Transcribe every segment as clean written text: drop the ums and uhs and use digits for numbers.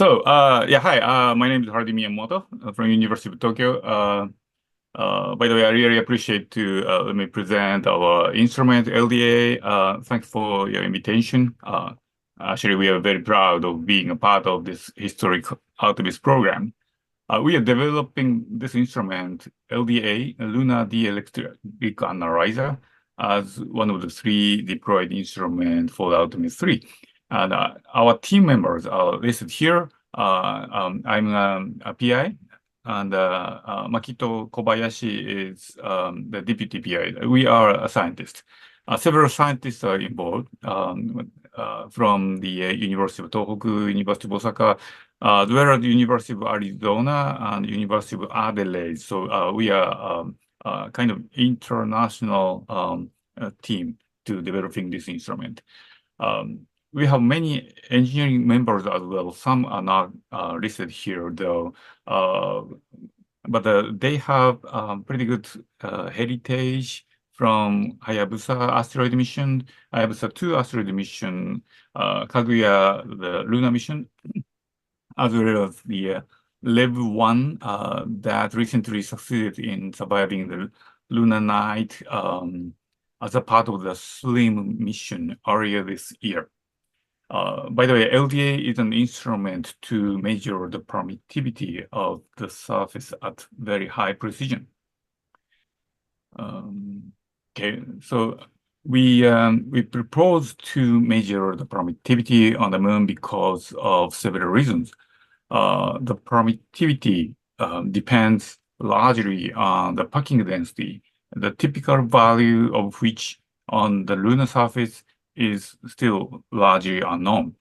Yeah, hi. My name is Hirdy Miyamoto from University of Tokyo. By the way, I really appreciate to let me present our instrument LDA. Thanks for your invitation. Actually, we are very proud of being a part of this historic Artemis program. We are developing this instrument, LDA, Lunar Dielectric Analyzer, as one of the three deployed instruments for the Artemis 3. And our team members are listed here. I'm a PI, and Makito Kobayashi is the deputy PI. We are a scientist. Several scientists are involved from the University of Tohoku, University of Osaka, as well as the University of Arizona and University of Adelaide. So we are kind of international team to developing this instrument. We have many engineering members as well. Some are not listed here, though, but they have pretty good heritage from Hayabusa asteroid mission, Hayabusa 2 asteroid mission, Kaguya, the lunar mission, as well as the LEV-1 that recently succeeded in surviving the lunar night as a part of the SLIM mission earlier this year. By the way, LDA is an instrument to measure the permittivity of the surface at very high precision. Okay, so we propose to measure the permittivity on the moon because of several reasons. The permittivity depends largely on the packing density, the typical value of which on the lunar surface is still largely unknown.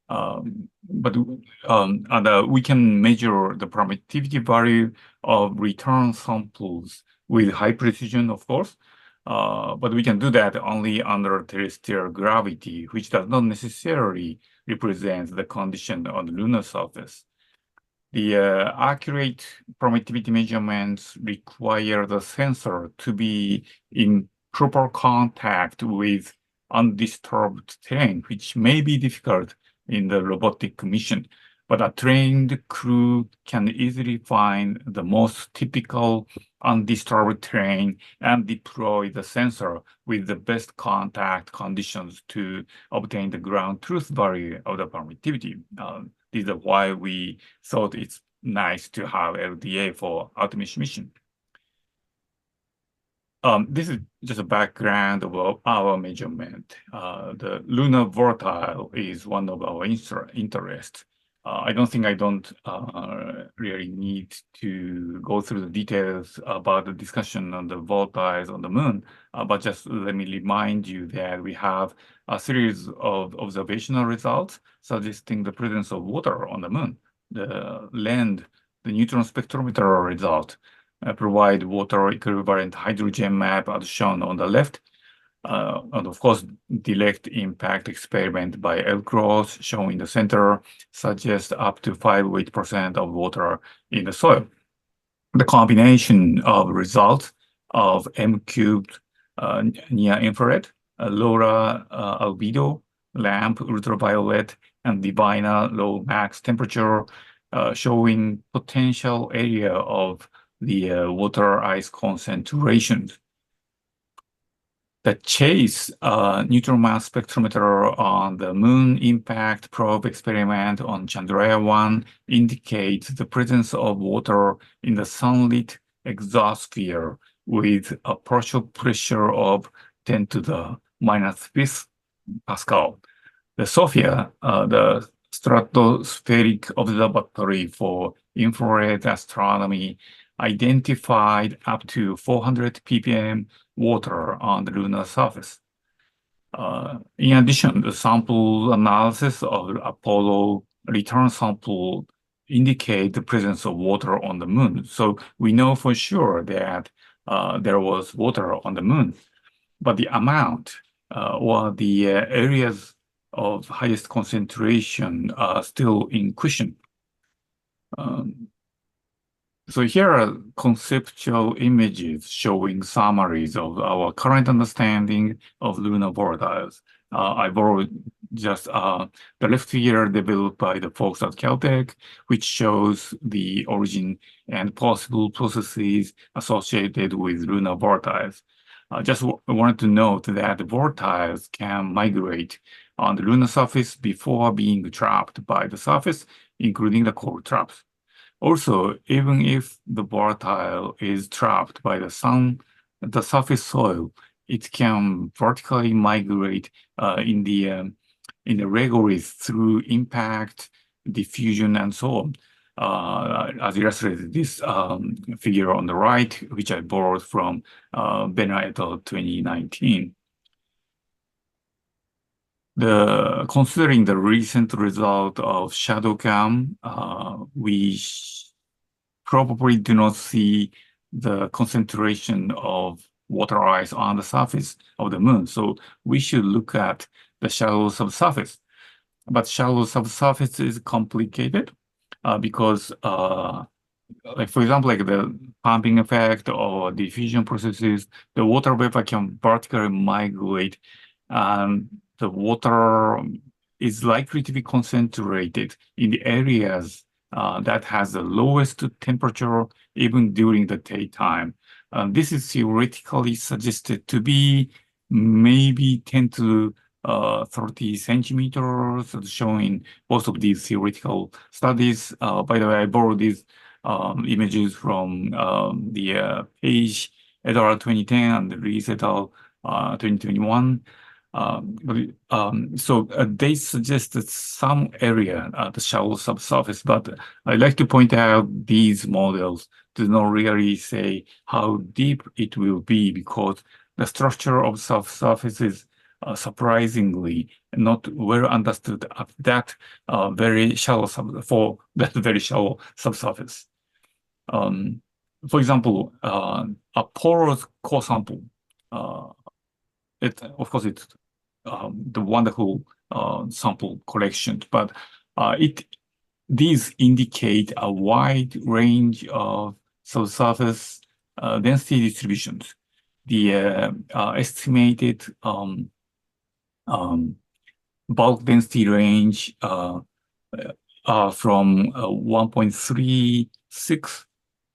But we can measure the permittivity value of return samples with high precision, of course. But we can do that only under terrestrial gravity, which does not necessarily represent the condition on the lunar surface. The accurate permittivity measurements require the sensor to be in proper contact with undisturbed terrain, which may be difficult in the robotic mission. But a trained crew can easily find the most typical undisturbed terrain and deploy the sensor with the best contact conditions to obtain the ground truth value of the permittivity. This is why we thought it's nice to have LDA for Artemis mission. This is just a background of our measurement. The lunar volatile is one of our interests. I don't really need to go through the details about the discussion on the volatiles on the moon, but just let me remind you that we have a series of observational results suggesting the presence of water on the moon. The LEND, the neutron spectrometer result, provide water equivalent hydrogen map as shown on the left. And of course, direct impact experiment by LCROSS shown in the center suggests up to 5% of water in the soil. The combination of results of M-cubed near infrared, LoRa albedo, LAMP ultraviolet, and Divina low max temperature showing potential area of the water ice concentrations. The CHASE neutron mass spectrometer on the moon impact probe experiment on Chandrayaan-1 indicates the presence of water in the sunlit exosphere with a partial pressure of 10 to the -5th Pascal. The SOFIA, the Stratospheric Observatory for Infrared Astronomy, identified up to 400 ppm water on the lunar surface. In addition, the sample analysis of Apollo return sample indicate the presence of water on the moon. So we know for sure that there was water on the moon, but the amount or the areas of highest concentration are still in question. So here are conceptual images showing summaries of our current understanding of lunar volatiles. I borrowed just the left figure developed by the folks at Caltech, which shows the origin and possible processes associated with lunar volatiles. Just wanted to note that volatiles can migrate on the lunar surface before being trapped by the surface, including the core traps. Also, even if the volatile is trapped by the sun, the surface soil, it can vertically migrate in the regolith through impact, diffusion, and so on. As illustrated this figure on the right, which I borrowed from Benner et al. 2019. Considering the recent result of ShadowCam, we probably do not see the concentration of water ice on the surface of the moon. So we should look at the shallow subsurface. But shallow subsurface is complicated because, like for example, like the pumping effect or diffusion processes, the water vapor can vertically migrate, and the water is likely to be concentrated in the areas that has the lowest temperature even during the daytime. This is theoretically suggested to be maybe 10 to 30 centimeters, showing both of these theoretical studies. By the way, I borrowed these images from the Page et al. 2010 and Rees et al. 2021. So they suggested some area at the shallow subsurface, but I'd like to point out these models do not really say how deep it will be because the structure of subsurface is surprisingly not well understood at that very shallow subsurface. For example, a porous core sample. Of course, it's the wonderful sample collection, but these indicate a wide range of subsurface density distributions. The estimated bulk density range from 1.36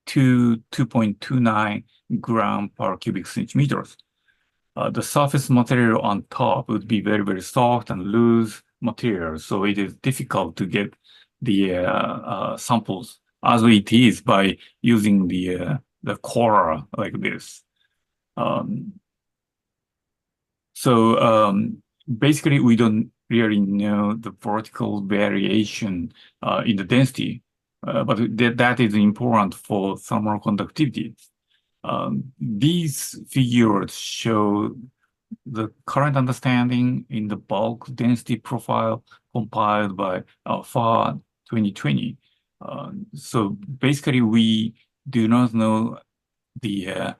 to 2.29 gram per cubic centimeters. The surface material on top would be very, very soft and loose material, so it is difficult to get the samples as it is by using the core like this. Basically, we don't really know the vertical variation in the density, but that is important for thermal conductivity. These figures show the current understanding in the bulk density profile compiled by FAR 2020. So basically, we do not know the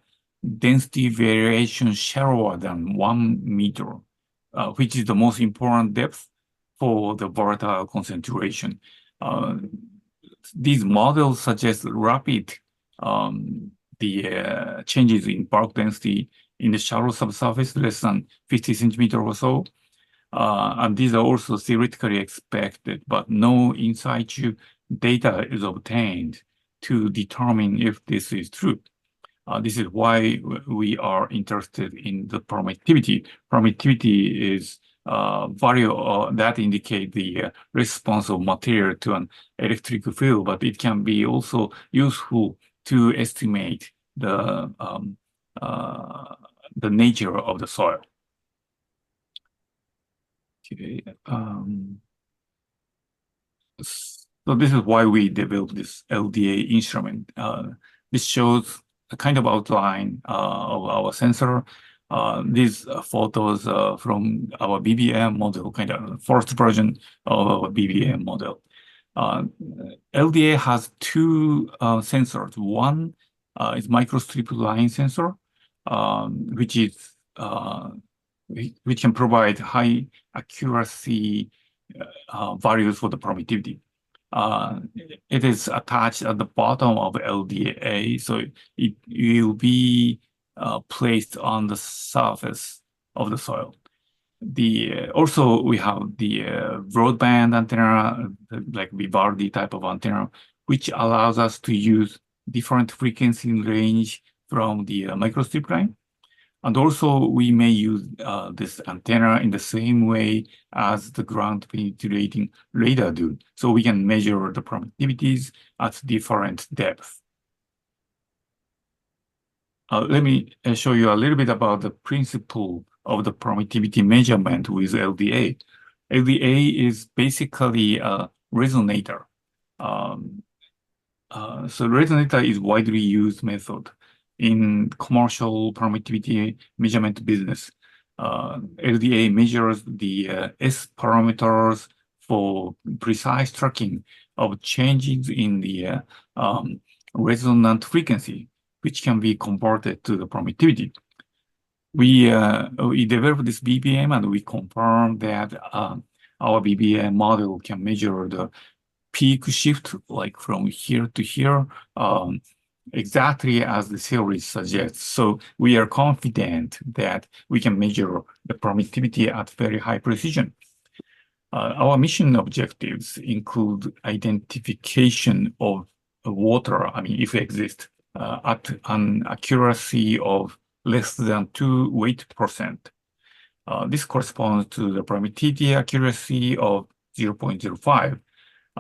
density variation shallower than 1 meter, which is the most important depth for the volatile concentration. These models suggest rapid changes in bulk density in the shallow subsurface, less than 50 centimeter or so. And these are also theoretically expected, but no in situ data is obtained to determine if this is true. This is why we are interested in the permittivity. Permittivity is value that indicate the response of material to an electric field, but it can be also useful to estimate the nature of the soil. Okay. So this is why we developed this LDA instrument. This shows a kind of outline of our sensor. These photos from our BBM model, kind of first version of our BBM model. LDA has two sensors. One is microstrip line sensor, which can provide high accuracy values for the permittivity. It is attached at the bottom of LDA, so it will be placed on the surface of the soil. Also we have the broadband antenna, like Vivaldi type of antenna, which allows us to use different frequency range from the microstrip line. And also we may use this antenna in the same way as the ground penetrating radar do. So we can measure the permittivities at different depths. Let me show you a little bit about the principle of the permittivity measurement with LDA. LDA is basically a resonator. So resonator is widely used method in commercial permittivity measurement business. LDA measures the S parameters for precise tracking of changes in the resonant frequency, which can be converted to the permittivity. We developed this BBM and we confirmed that our BBM model can measure the peak shift, like from here to here, exactly as the theory suggests. So we are confident that we can measure the permittivity at very high precision. Our mission objectives include identification of water, if it exists, at an accuracy of less than 2 weight%. This corresponds to the permittivity accuracy of 0.05.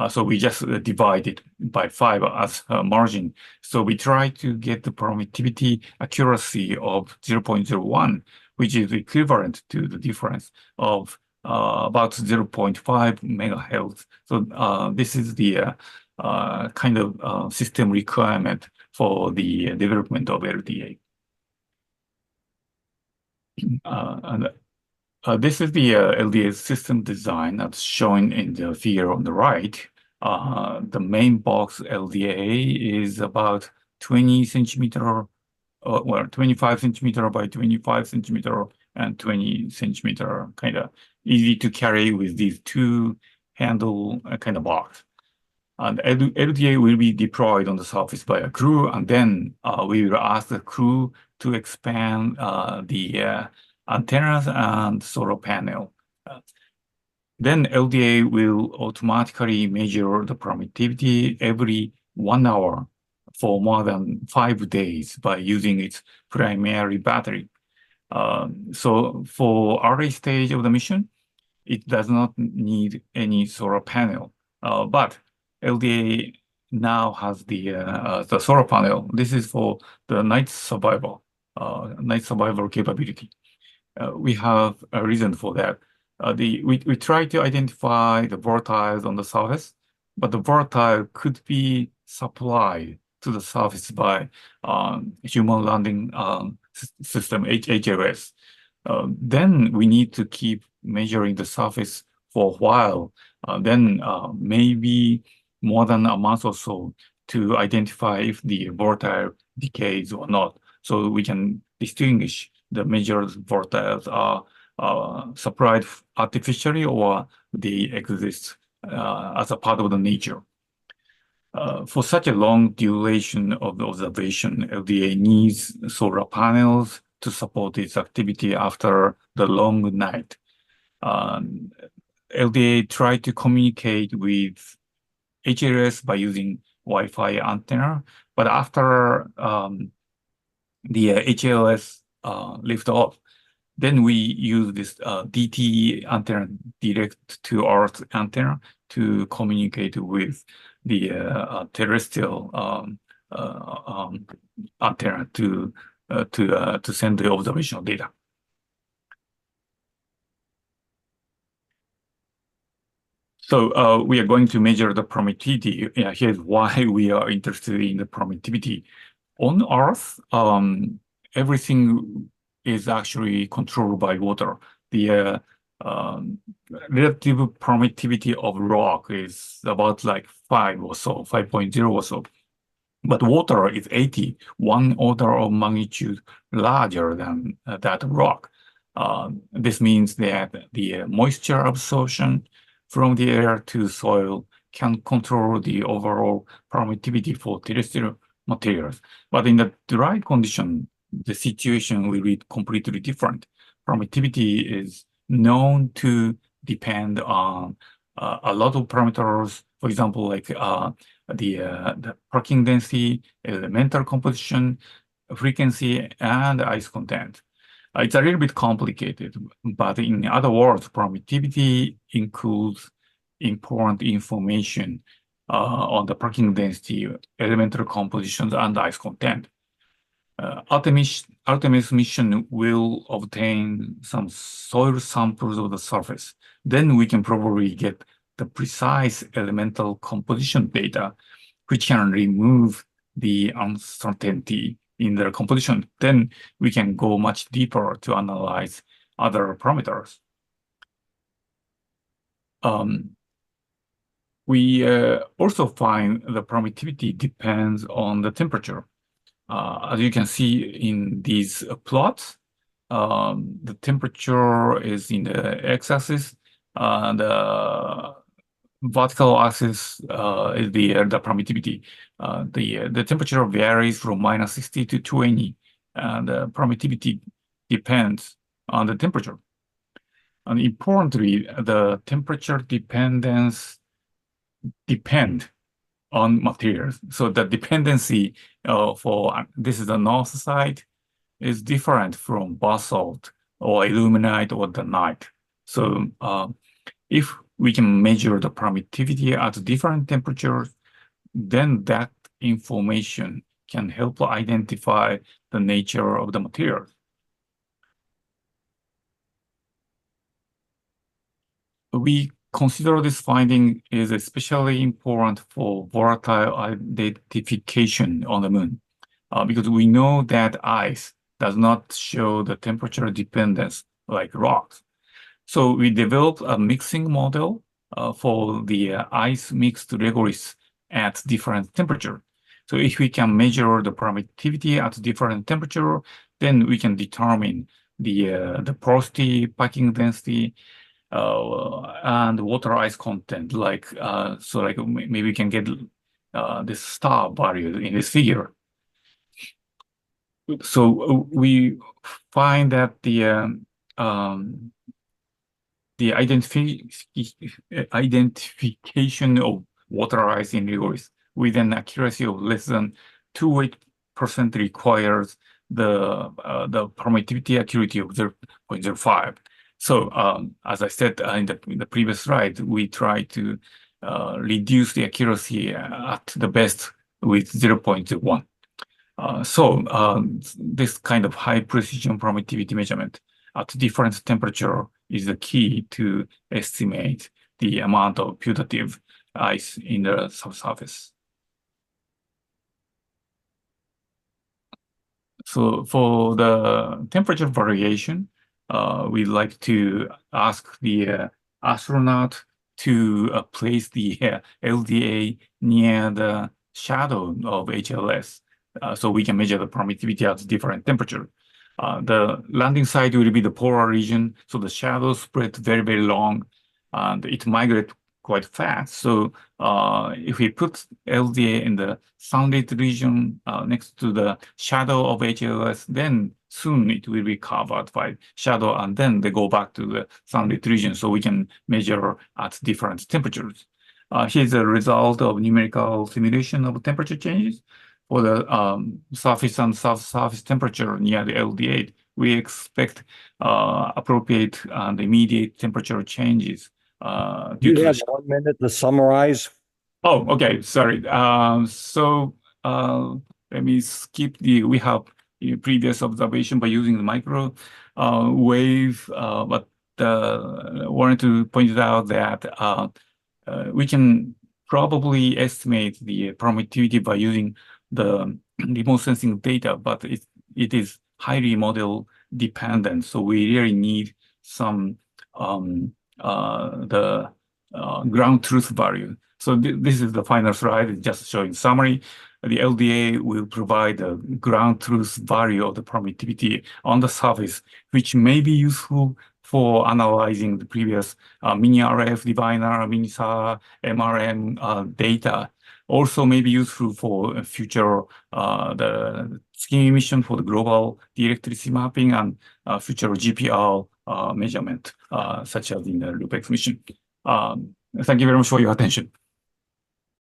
So we just divide it by 5 as a margin. So we try to get the permittivity accuracy of 0.01, which is equivalent to the difference of about 0.5 megahertz. So this is the kind of system requirement for the development of LDA. This is the LDA system design that's shown in the figure on the right. The main box LDA is about 20 centimeter, 25 centimeter by 25 centimeter and 20 centimeter, kind of easy to carry with these two handle kind of box. And LDA will be deployed on the surface by a crew, and then we will ask the crew to expand the antennas and solar panel. Then LDA will automatically measure the permittivity every 1 hour for more than 5 days by using its primary battery. So for early stage of the mission, it does not need any solar panel, but LDA now has the solar panel. This is for the night survival capability. We have a reason for that. We try to identify the volatiles on the surface, but the volatile could be supplied to the surface by human landing system, HLS. Then we need to keep measuring the surface for a while, then maybe more than a month or so to identify if the volatile decays or not. So we can distinguish the measured volatiles are supplied artificially or they exist as a part of the nature. For such a long duration of the observation, LDA needs solar panels to support its activity after the long night. LDA tried to communicate with HLS by using Wi-Fi antenna, but after the HLS lift off, then we use this DT antenna, direct to Earth antenna, to communicate with the terrestrial antenna to send the observational data. So we are going to measure the permittivity. Here's why we are interested in the permittivity. On Earth, everything is actually controlled by water. The relative permittivity of rock is about like 5 or so, 5.0 or so. But water is 80, 1 order of magnitude larger than that rock. This means that the moisture absorption from the air to soil can control the overall permittivity for terrestrial materials. But in the dry condition, the situation will be completely different. Permittivity is known to depend on a lot of parameters. For example, like the parking density, elemental composition, frequency, and ice content. It's a little bit complicated, but in other words, permittivity includes important information on the parking density, elemental compositions, and ice content. Artemis mission will obtain some soil samples of the surface. Then we can probably get the precise elemental composition data, which can remove the uncertainty in their composition. Then we can go much deeper to analyze other parameters. We also find the permittivity depends on the temperature. As you can see in these plots, the temperature is in the x-axis, the vertical axis is the permittivity. The temperature varies from -60 to 20, and the permittivity depends on the temperature. And importantly, the temperature dependence depend on materials. So the dependency for this is the north side is different from basalt or illuminite or danite. So if we can measure the permittivity at different temperatures, then that information can help identify the nature of the material. We consider this finding is especially important for volatile identification on the moon, because we know that ice does not show the temperature dependence like rocks. So we developed a mixing model for the ice mixed regolith at different temperature. So if we can measure the permittivity at different temperature, then we can determine the porosity, packing density, and water ice content. Like so, like maybe we can get this star value in this figure. So we find that the identification of water ice in regolith with an accuracy of less than 28% requires the permittivity accuracy of 0.05. So as I said in the previous slide, we try to reduce the accuracy at the best with 0.1. This kind of high precision permittivity measurement at different temperature is the key to estimate the amount of putative ice in the subsurface. So for the temperature variation, we like to ask the astronaut to place the LDA near the shadow of HLS, so we can measure the permittivity at different temperature. The landing site will be the polar region, so the shadow spread very, very long, and it migrates quite fast. So if we put LDA in the sunlit region next to the shadow of HLS, then soon it will be covered by shadow, and then they go back to the sunlit region, so we can measure at different temperatures. Here's a result of numerical simulation of temperature changes. For the surface and subsurface temperature near the LDA, we expect appropriate and immediate temperature changes. You have 1 minute to summarize. Oh, okay. Sorry. Let me skip we have previous observation by using the micro wave, but wanted to point out that we can probably estimate the permittivity by using the remote sensing data, but it is highly model dependent. So we really need some the ground truth value. So this is the final slide, just showing summary. The LDA will provide a ground truth value of the permittivity on the surface, which may be useful for analyzing the previous mini RF diviner, mini SAR, MRM data. Also may be useful for future the scheme emission for the global dielectricity mapping and future GPR measurement, such as in the LoopX mission. Thank you very much for your attention.